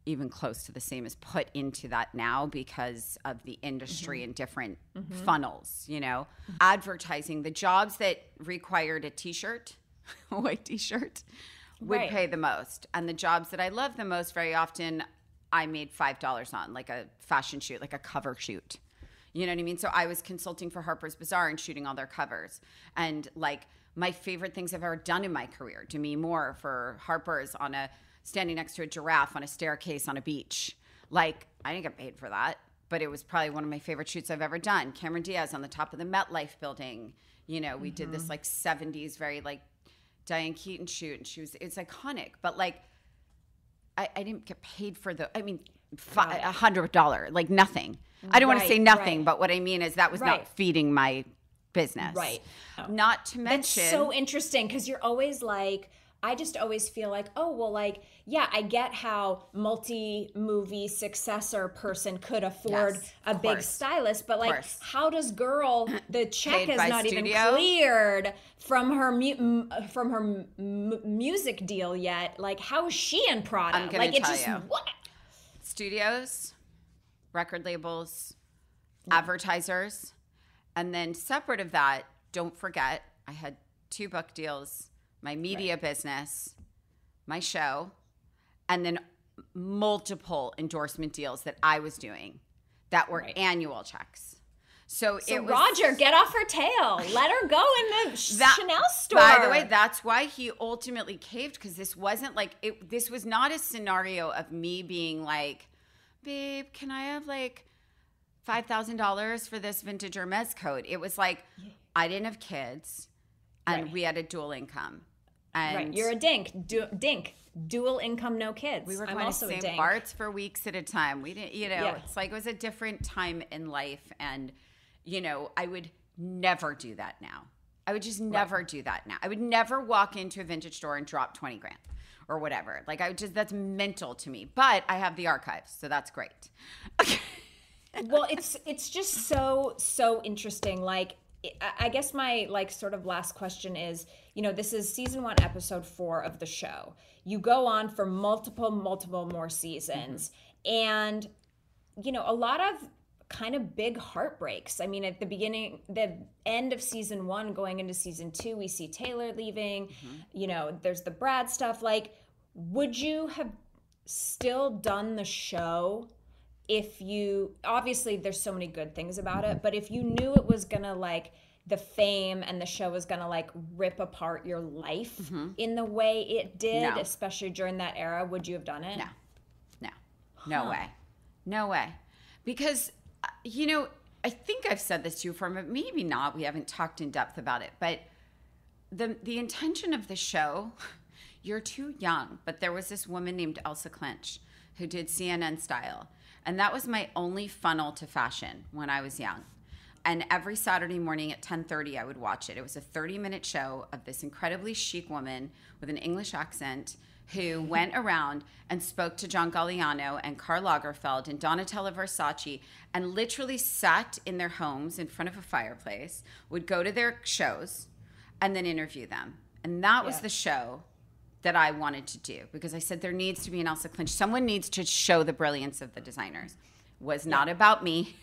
even close to the same is put into that now because of the industry and different funnels, advertising, the jobs that required a t-shirt, a white t-shirt would pay the most. And the jobs that I love the most, very often I made $5 on, like a fashion shoot, like a cover shoot. You know what I mean? So I was consulting for Harper's Bazaar and shooting all their covers. And like my favorite things I've ever done in my career, Demi Moore for Harper's standing next to a giraffe on a staircase on a beach. Like, I didn't get paid for that, but it was probably one of my favorite shoots I've ever done. Cameron Diaz on the top of the MetLife building. We did this like 70s, very like Diane Keaton shoot, and it's iconic. But like, I didn't get paid for $100, like nothing. I don't want to say nothing, but what I mean is that was not feeding my business. Right. Not to mention. That's so interesting because you're always like, I just always feel like, oh, well, like, yeah, I get how multi-movie successor person could afford a big stylist, but like, how does the check is not even cleared from her music deal yet? Like, how is she in Prada? I'm gonna tell you. What? Studios, record labels, advertisers, and then separate of that, don't forget, I had 2 book deals, my media business, my show, and then multiple endorsement deals that I was doing that were annual checks. So it was, Roger, get off her tail. Let her go in the Chanel store. By the way, that's why he ultimately caved, because this wasn't like this was not a scenario of me being like, babe, can I have like $5,000 for this vintage Hermes coat? It was like, I didn't have kids and we had a dual income. And you're a dink. Dual income, no kids. We were going to St. Bart's for weeks at a time. We didn't, it's like it was a different time in life. And, I would never do that now. I would just never do that now. I would never walk into a vintage store and drop 20 grand or whatever. Like that's mental to me. But I have the archives, so that's great. Okay. Well, it's just so interesting. Like, I guess my like sort of last question is, this is season 1, episode 4 of the show. You go on for multiple more seasons, and a lot of kind of big heartbreaks. I mean, at the end of season 1, going into season 2, we see Taylor leaving. There's the Brad stuff. Like, would you have still done the show if you, obviously there's so many good things about it, but if you knew it was gonna like the fame and the show was gonna like rip apart your life in the way it did, especially during that era, would you have done it? No way. Because, I think I've said this to you before, but maybe not. We haven't talked in depth about it, but the intention of the show, you're too young, but there was this woman named Elsa Clinch who did CNN Style. And that was my only funnel to fashion when I was young. And every Saturday morning at 10:30, I would watch it. It was a 30-minute show of this incredibly chic woman with an English accent who went around and spoke to John Galliano and Karl Lagerfeld and Donatella Versace and literally sat in their homes in front of a fireplace, would go to their shows, and then interview them. And that was the show that I wanted to do, because I said there needs to be an Elsa Clinch. Someone needs to show the brilliance of the designers. Was not about me.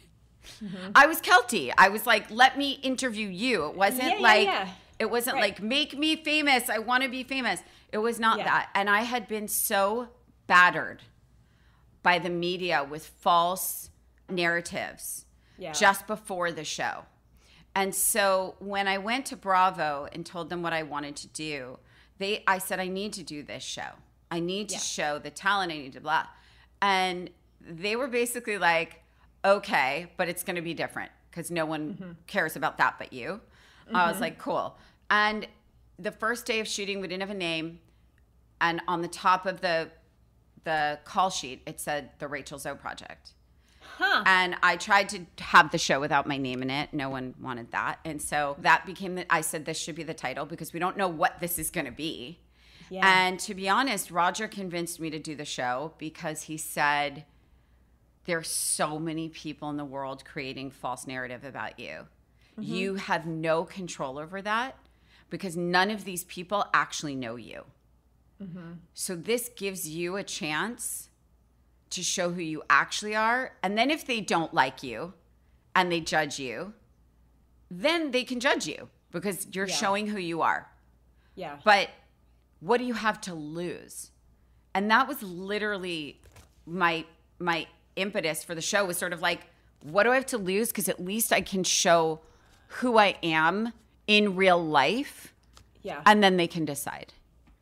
I was Keltie. I was like, let me interview you. It wasn't it wasn't like, make me famous. I want to be famous. It was not that. And I had been so battered by the media with false narratives just before the show. And so when I went to Bravo and told them what I wanted to do, I said, I need to do this show. I need to show the talent. I need to blah. And they were basically like, okay, but it's going to be different because no one cares about that but you. I was like, cool. And the first day of shooting, we didn't have a name. And on the top of the call sheet, it said the Rachel Zoe Project. And I tried to have the show without my name in it. No one wanted that. And so that became I said this should be the title because we don't know what this is going to be. Yeah. And to be honest, Roger convinced me to do the show because he said, there's so many people in the world creating false narrative about you. You have no control over that because none of these people actually know you. So this gives you a chance to show who you actually are. And then if they don't like you and they judge you, then they can judge you because you're showing who you are. Yeah. But what do you have to lose? And that was literally my impetus for the show, was sort of like, what do I have to lose? Because at least I can show who I am in real life. Yeah. And then they can decide.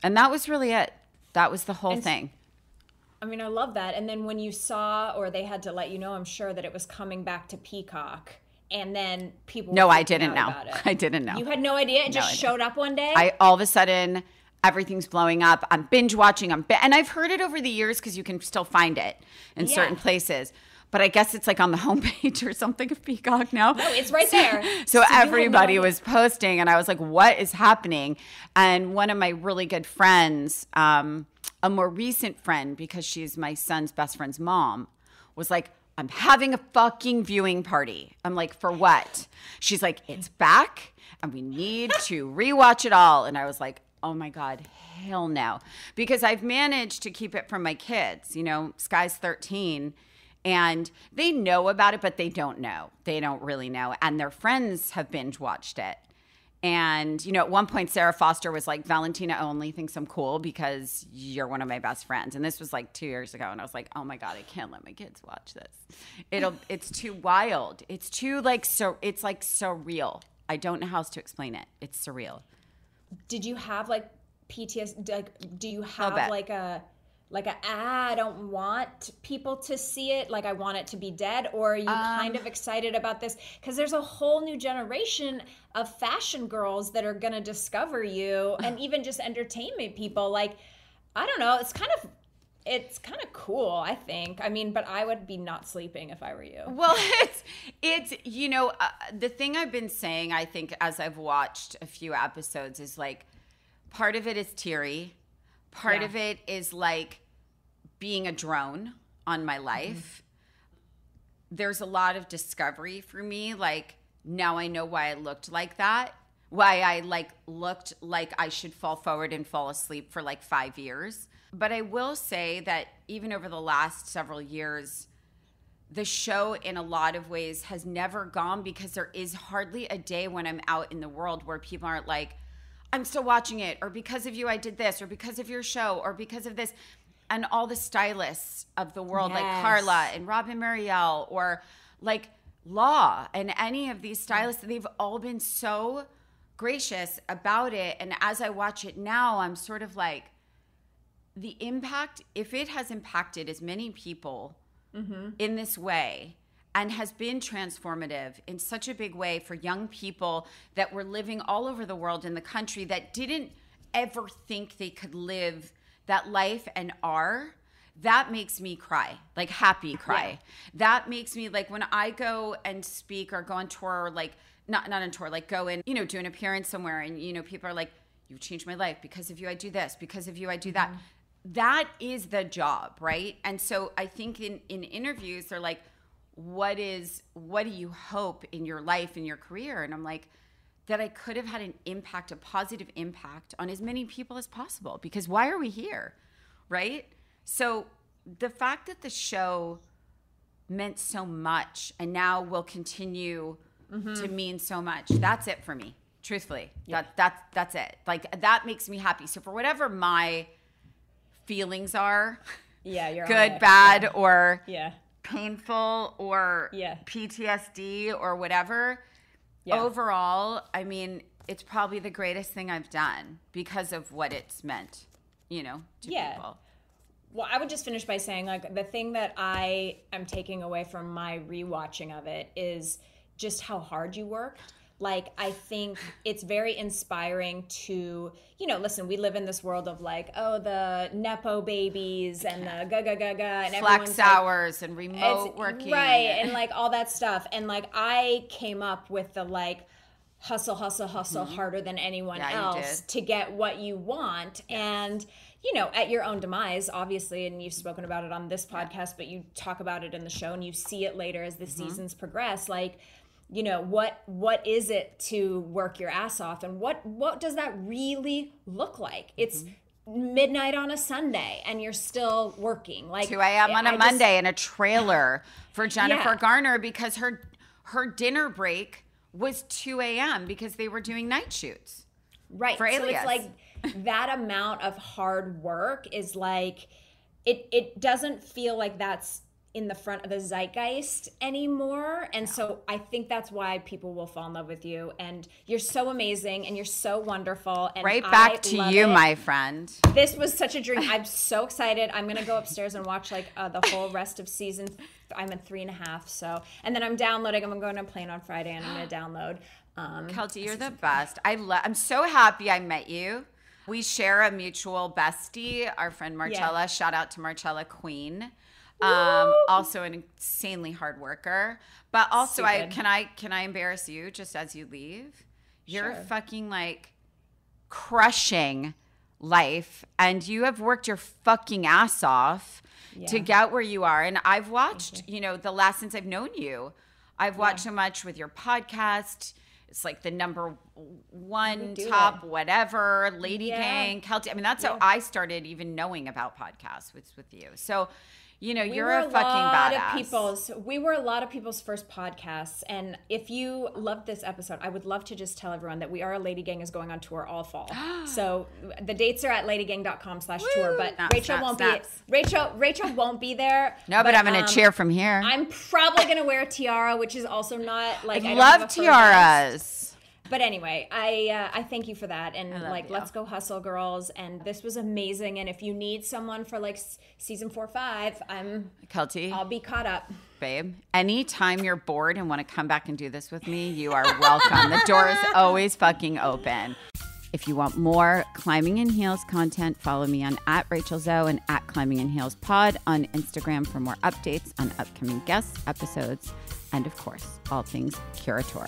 And that was really it. That was the whole thing. I mean, I love that. And then when you saw, or they had to let you know, I'm sure, that it was coming back to Peacock, and then people No, I didn't know. I didn't know. You had no idea? It just showed up one day? All of a sudden, everything's blowing up. I'm binge watching. And I've heard it over the years because you can still find it in certain places. But I guess it's like on the homepage or something of Peacock now. No, it's right there. So everybody was posting, and I was like, what is happening? And one of my really good friends, a more recent friend, because she's my son's best friend's mom, was like, I'm having a fucking viewing party. I'm like, for what? She's like, it's back, and we need to rewatch it all. And I was like, oh my God, hell no. Because I've managed to keep it from my kids. Sky's 13. And they know about it, but they don't know. They don't really know. And their friends have binge watched it. And, at one point, Sarah Foster was like, Valentina only thinks I'm cool because you're one of my best friends. And this was like 2 years ago. And I was like, oh my God, I can't let my kids watch this. It's too wild. It's too it's like surreal. I don't know how else to explain it. It's surreal. Did you have like PTSD? Like, do you have I don't want people to see it, like I want it to be dead? Or are you kind of excited about this? Because there's a whole new generation of fashion girls that are going to discover you, and even just entertainment people. Like, I don't know, it's kind of cool, I think. I mean, but I would be not sleeping if I were you. Well, it's the thing I've been saying, I think, as I've watched a few episodes is like, part of it is teary. Part of it is like being a drone on my life. There's a lot of discovery for me. Like, now I know why I looked like that. Why I like looked like I should fall forward and fall asleep for like 5 years. But I will say that even over the last several years, the show in a lot of ways has never gone, because there is hardly a day when I'm out in the world where people aren't like, I'm still watching it, or because of you I did this, or because of your show, or because of this. And all the stylists of the world, like Carla and Robin Marielle, or like Law, and any of these stylists, they've all been so gracious about it. And as I watch it now, I'm sort of like, the impact, if it has impacted as many people in this way and has been transformative in such a big way for young people that were living all over the world in the country that didn't ever think they could live that life and are, that makes me cry, like happy cry. Yeah. That makes me, like, when I go and speak or go on tour, or like not on tour, like go and, you know, do an appearance somewhere, and, you know, people are like, you've changed my life. Because of you, I do this. Because of you, I do that. That is the job, right? And so I think in interviews, they're like, what do you hope in your life, in your career? And I'm like, that I could have had an impact, a positive impact on as many people as possible, because why are we here, right? So the fact that the show meant so much and now will continue to mean so much, that's it for me, truthfully. Yeah. That's it. Like, that makes me happy. So for whatever my feelings are, you're good, bad, or painful, or PTSD or whatever, overall, I mean, it's probably the greatest thing I've done because of what it's meant, you know, to people. Well, I would just finish by saying, like, the thing that I am taking away from my rewatching of it is just how hard you worked. Like, I think it's very inspiring to, you know, listen, we live in this world of like, oh, the Nepo babies and the ga-ga-ga-ga. And flex hours and remote working. Right, and like all that stuff. And like, I came up with the like, hustle harder than anyone else to get what you want. And, you know, at your own demise, obviously, and you've spoken about it on this podcast, but you talk about it in the show and you see it later as the seasons progress. Like, you know, what is it to work your ass off, and what does that really look like? It's midnight on a Sunday and you're still working. Like 2 a.m. on a Monday in a trailer for Jennifer Garner, because her dinner break was 2 a.m. because they were doing night shoots. Right. For Alias. So it's like that amount of hard work is like, it doesn't feel like that's in the front of the zeitgeist anymore. And so I think that's why people will fall in love with you. And you're so amazing and you're so wonderful. And right back to you, my friend. This was such a dream. I'm so excited. I'm going to go upstairs and watch like the whole rest of season. I'm at 3.5. So, and then I'm downloading. I'm going to plane on Friday and I'm going to download. Keltie, you're the best. I'm so happy I met you. We share a mutual bestie, our friend Marcella. Yeah. Shout out to Marcella Queen. Also an insanely hard worker, but also can I embarrass you just as you leave? You're fucking like crushing life, and you have worked your fucking ass off to get where you are. And I've watched, you know, the last since I've known you, I've watched so much with your podcast. It's like the number one top whatever, Lady Gang, Keltie. I mean, that's how I started even knowing about podcasts with you. So, you know, you're a fucking badass. We were a lot of people's first podcasts. And if you loved this episode, I would love to just tell everyone that We Are a Lady Gang is going on tour all fall. So the dates are at ladygang.com/tour. But Rachel won't be. Rachel won't be there. No, but I'm going to cheer from here. I'm probably going to wear a tiara, which is also not like. I love tiaras. But anyway, I thank you for that. And like, let's go hustle, girls. And this was amazing. And if you need someone for like season 4 or 5, Keltie, I'll be caught up. Babe, anytime you're bored and want to come back and do this with me, you are welcome. The door is always fucking open. If you want more Climbing in Heels content, follow me on @Rachel Zoe and @Climbing in Heels Pod on Instagram for more updates on upcoming guests, episodes, and of course, all things Curator.